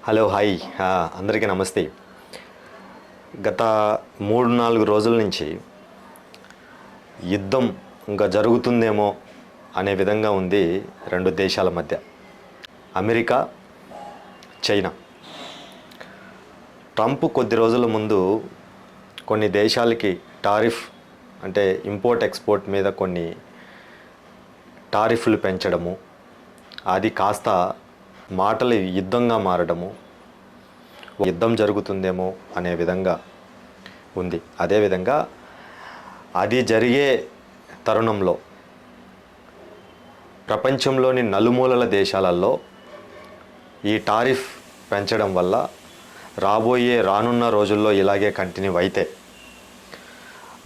Hello hi అందరికీ నమస్తే. గత 3-4 రోజుల నుంచి యుద్ధం ఇంకా జరుగుతుందేమో అనే విధంగా ఉంది రెండు దేశాల మధ్య, అమెరికా చైనా. ట్రంప్ కొద్ది రోజుల ముందు కొన్ని దేశాలకి టారిఫ్ అంటే ఇంపోర్ట్ ఎక్స్పోర్ట్ మీద కొన్ని టారిఫ్లు పెంచడము, అది కాస్త మాటలు యుద్ధంగా మారడము, యుద్ధం జరుగుతుందేమో అనే విధంగా ఉంది. అదేవిధంగా అది జరిగే తరుణంలో ప్రపంచంలోని నలుమూలల దేశాలలో ఈ టారిఫ్ పెంచడం వల్ల రానున్న రోజుల్లో ఇలాగే కంటిన్యూ అయితే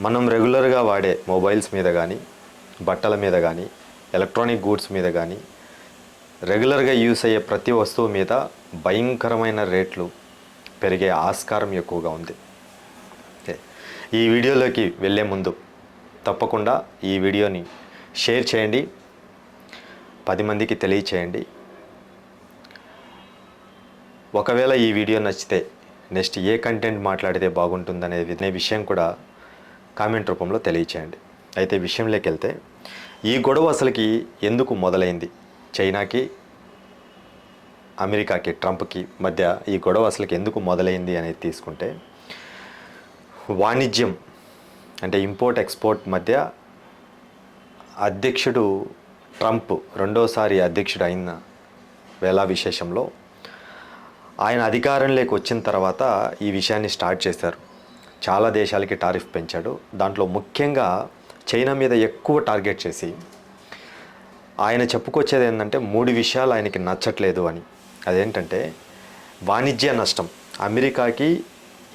మనం రెగ్యులర్గా వాడే మొబైల్స్ మీద కానీ, బట్టల మీద కానీ, ఎలక్ట్రానిక్ గూడ్స్ మీద కానీ, రెగ్యులర్గా యూస్ అయ్యే ప్రతి వస్తువు మీద భయంకరమైన రేట్లు పెరిగే ఆస్కారం ఎక్కువగా ఉంది. ఈ వీడియోలోకి వెళ్ళే ముందు తప్పకుండా ఈ వీడియోని షేర్ చేయండి, 10 మందికి తెలియచేయండి. ఒకవేళ ఈ వీడియో నచ్చితే నెక్స్ట్ ఏ కంటెంట్ మాట్లాడితే బాగుంటుందనే విషయం కూడా కామెంట్ రూపంలో తెలియచేయండి. అయితే విషయంలోకి వెళ్తే, ఈ గొడవ అసలుకి ఎందుకు మొదలైంది? చైనాకి అమెరికాకి ట్రంప్కి మధ్య ఈ గొడవ అసలుకి ఎందుకు మొదలైంది అనేది తీసుకుంటే, వాణిజ్యం అంటే ఇంపోర్ట్ ఎక్స్పోర్ట్ మధ్య అధ్యక్షుడు ట్రంప్ రెండోసారి అధ్యక్షుడు అయిన వేళ విశేషంలో ఆయన అధికారంలోకి వచ్చిన తర్వాత ఈ విషయాన్ని స్టార్ట్ చేశారు. చాలా దేశాలకి టారిఫ్ పెంచాడు. దాంట్లో ముఖ్యంగా చైనా మీద ఎక్కువ టార్గెట్ చేసి ఆయన చెప్పుకొచ్చేది ఏంటంటే 3 విషయాలు ఆయనకి నచ్చట్లేదు అని. అదేంటంటే వాణిజ్య నష్టం, అమెరికాకి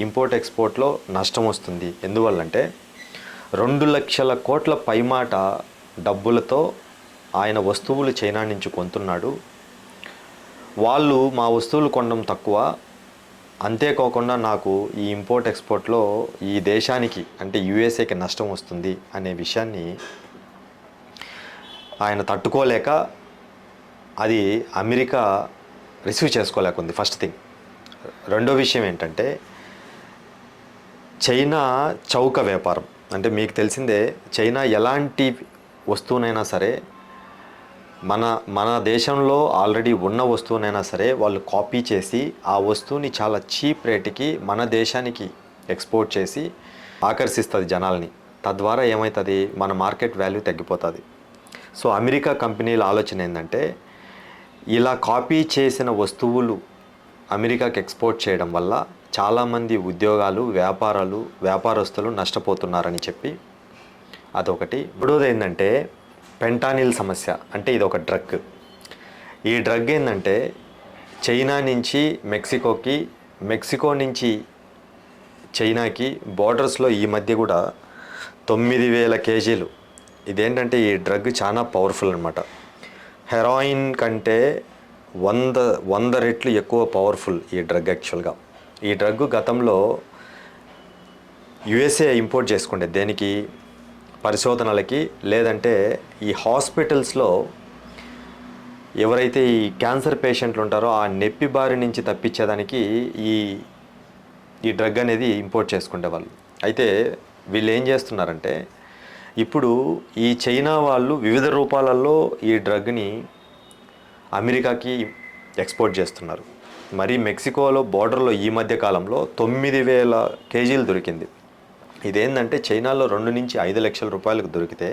ఇంపోర్ట్ ఎక్స్పోర్ట్లో నష్టం వస్తుంది. ఎందువల్లంటే 2 లక్షల కోట్ల పైమాట డబ్బులతో ఆయన వస్తువులు చైనా నుంచి కొంటున్నాడు. వాళ్ళు మా వస్తువులు కొనడం తక్కువ, అంతేకాకుండా నాకు ఈ ఇంపోర్ట్ ఎక్స్పోర్ట్లో ఈ దేశానికి అంటే యుఎస్ఏకి నష్టం వస్తుంది అనే విషయాన్ని ఆయన తట్టుకోలేక అది అమెరికా రిసీవ్ చేసుకోలేకుంది. First thing. రెండో విషయం ఏంటంటే చైనా చౌక వ్యాపారం. అంటే మీకు తెలిసిందే, చైనా ఎలాంటి వస్తువునైనా సరే మన దేశంలో ఆల్రెడీ ఉన్న వస్తువునైనా సరే వాళ్ళు కాపీ చేసి ఆ వస్తువుని చాలా చీప్ రేటుకి మన దేశానికి ఎక్స్పోర్ట్ చేసి ఆకర్షిస్తుంది జనాల్ని. తద్వారా ఏమవుతుంది, మన మార్కెట్ వాల్యూ తగ్గిపోతుంది. సో అమెరికా కంపెనీల ఆలోచన ఏంటంటే, ఇలా కాపీ చేసిన వస్తువులు అమెరికాకి ఎక్స్పోర్ట్ చేయడం వల్ల చాలామంది ఉద్యోగాలు, వ్యాపారస్తులు నష్టపోతున్నారని చెప్పి అదొకటి. మూడోది ఏంటంటే పెంటానిల్ సమస్య. అంటే ఇది ఒక డ్రగ్. ఈ డ్రగ్ ఏంటంటే చైనా నుంచి మెక్సికోకి, మెక్సికో నుంచి చైనాకి బోర్డర్స్లో ఈ మధ్య కూడా 9,000 కేజీలు. ఇదేంటంటే ఈ డ్రగ్ చాలా పవర్ఫుల్ అనమాట. హెరాయిన్ కంటే 100 రెట్లు ఎక్కువ పవర్ఫుల్ ఈ డ్రగ్. యాక్చువల్గా ఈ డ్రగ్ గతంలో యుఎస్ఏ ఇంపోర్ట్ చేసుకుంటే దేనికి, పరిశోధనలకి, లేదంటే ఈ హాస్పిటల్స్లో ఎవరైతే ఈ క్యాన్సర్ పేషెంట్లు ఉంటారో ఆ నొప్పి బారి నుంచి తప్పించేదానికి ఈ డ్రగ్ అనేది ఇంపోర్ట్ చేసుకునే వాళ్ళు. అయితే వీళ్ళు ఏం చేస్తున్నారంటే, ఇప్పుడు ఈ చైనా వాళ్ళు వివిధ రూపాలలో ఈ డ్రగ్ని అమెరికాకి ఎక్స్పోర్ట్ చేస్తున్నారు. మరి మెక్సికోలో బోర్డర్లో ఈ మధ్య కాలంలో 9,000 కేజీలు దొరికింది. ఇదేంటంటే చైనాలో 2 నుంచి 5 లక్షల రూపాయలకు దొరికితే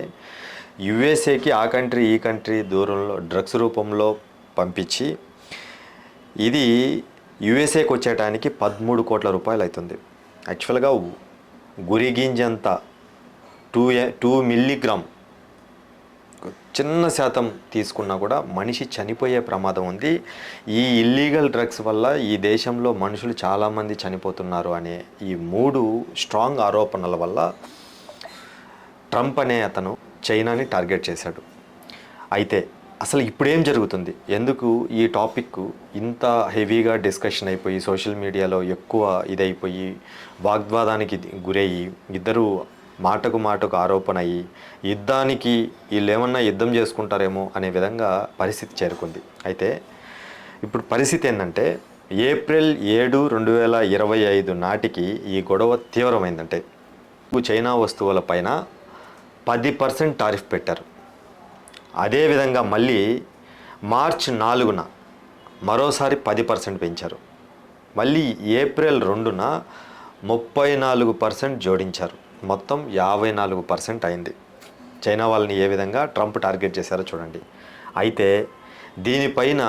యుఎస్ఏకి ఆ కంట్రీ ఈ కంట్రీ దూరంలో డ్రగ్స్ రూపంలో పంపించి ఇది యుఎస్ఏకి వచ్చేటానికి 13 కోట్ల రూపాయలు అవుతుంది. యాక్చువల్గా గురిగింజంత 2 మిల్లీగ్రామ్ చిన్న శాతం తీసుకున్నా కూడా మనిషి చనిపోయే ప్రమాదం ఉంది. ఈ ఇల్లీగల్ డ్రగ్స్ వల్ల ఈ దేశంలో మనుషులు చాలామంది చనిపోతున్నారు అనే ఈ 3 స్ట్రాంగ్ ఆరోపణల వల్ల ట్రంప్ అనే అతను చైనాని టార్గెట్ చేశాడు. అయితే అసలు ఇప్పుడేం జరుగుతుంది, ఎందుకు ఈ టాపిక్ ఇంత హెవీగా డిస్కషన్ అయిపోయి సోషల్ మీడియాలో ఎక్కువ ఇదైపోయి వాగ్వాదానికి గురయ్యి ఇద్దరు మాటకు ఆరోపణ అయ్యి యుద్ధానికి వీళ్ళు ఏమన్నా యుద్ధం చేసుకుంటారేమో అనే విధంగా పరిస్థితి చేరుకుంది. అయితే ఇప్పుడు పరిస్థితి ఏంటంటే ఏప్రిల్ 7, 2025 నాటికి ఈ గొడవ తీవ్రమైందంటే చైనా వస్తువులపైన 10% టారిఫ్ పెట్టారు. అదేవిధంగా మళ్ళీ మార్చ్ 4న మరోసారి 10% పెంచారు. మళ్ళీ ఏప్రిల్ 2న 34% జోడించారు. మొత్తం 54% అయింది. చైనా వాళ్ళని ఏ విధంగా ట్రంప్ టార్గెట్ చేశారో చూడండి. అయితే దీనిపైన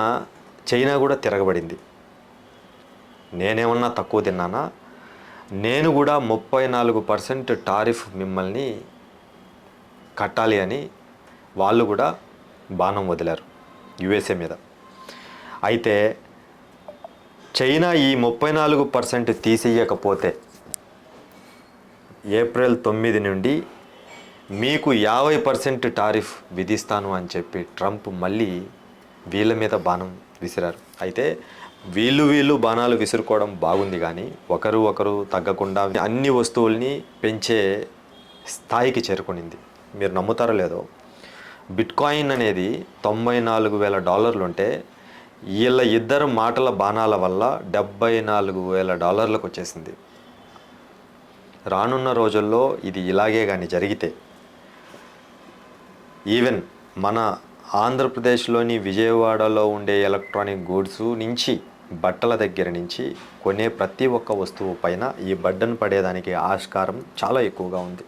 చైనా కూడా తిరగబడింది. నేనేమన్నా తక్కువ తిన్నానా, నేను కూడా 34% టారిఫ్ మిమ్మల్ని కట్టాలి అని వాళ్ళు కూడా బాణం వదిలారు యుఎస్ఏ మీద. అయితే చైనా ఈ 34% తీసేయకపోతే ఏప్రిల్ 9 నుండి మీకు 50% టారిఫ్ విధిస్తాను అని చెప్పి ట్రంప్ మళ్ళీ వీళ్ళ మీద బాణం విసిరారు. అయితే వీళ్ళు బాణాలు విసురుకోవడం బాగుంది, కానీ ఒకరు తగ్గకుండా అన్ని వస్తువుల్ని పెంచే స్థాయికి చేరుకునింది. మీరు నమ్ముతారో లేదో, బిట్కాయిన్ అనేది $94,000 ఉంటే వీళ్ళ ఇద్దరు మాటల బాణాల వల్ల $74,000 వచ్చేసింది. రానున్న రోజుల్లో ఇది ఇలాగే కానీ జరిగితే ఈవెన్ మన ఆంధ్రప్రదేశ్లోని విజయవాడలో ఉండే ఎలక్ట్రానిక్ గూడ్స్ నుంచి బట్టల దగ్గర నుంచి కొనే ప్రతి ఒక్క వస్తువు పైన ఈ బర్డన్ పడేదానికి ఆస్కారం చాలా ఎక్కువగా ఉంది.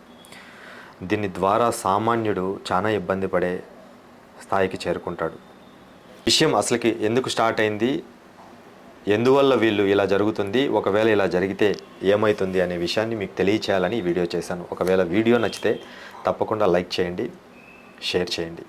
దీని ద్వారా సామాన్యుడు చాలా ఇబ్బంది పడే స్థాయికి చేరుకుంటాడు. విషయం అసలుకి ఎందుకు స్టార్ట్ అయింది, ఎందువల్ల వీళ్ళు ఇలా జరుగుతుంది, ఒకవేళ ఇలా జరిగితే ఏమవుతుంది అనే విషయాన్ని మీకు తెలియచేయాలని ఈ వీడియో చేశాను. ఒకవేళ వీడియో నచ్చితే తప్పకుండా లైక్ చేయండి, షేర్ చేయండి.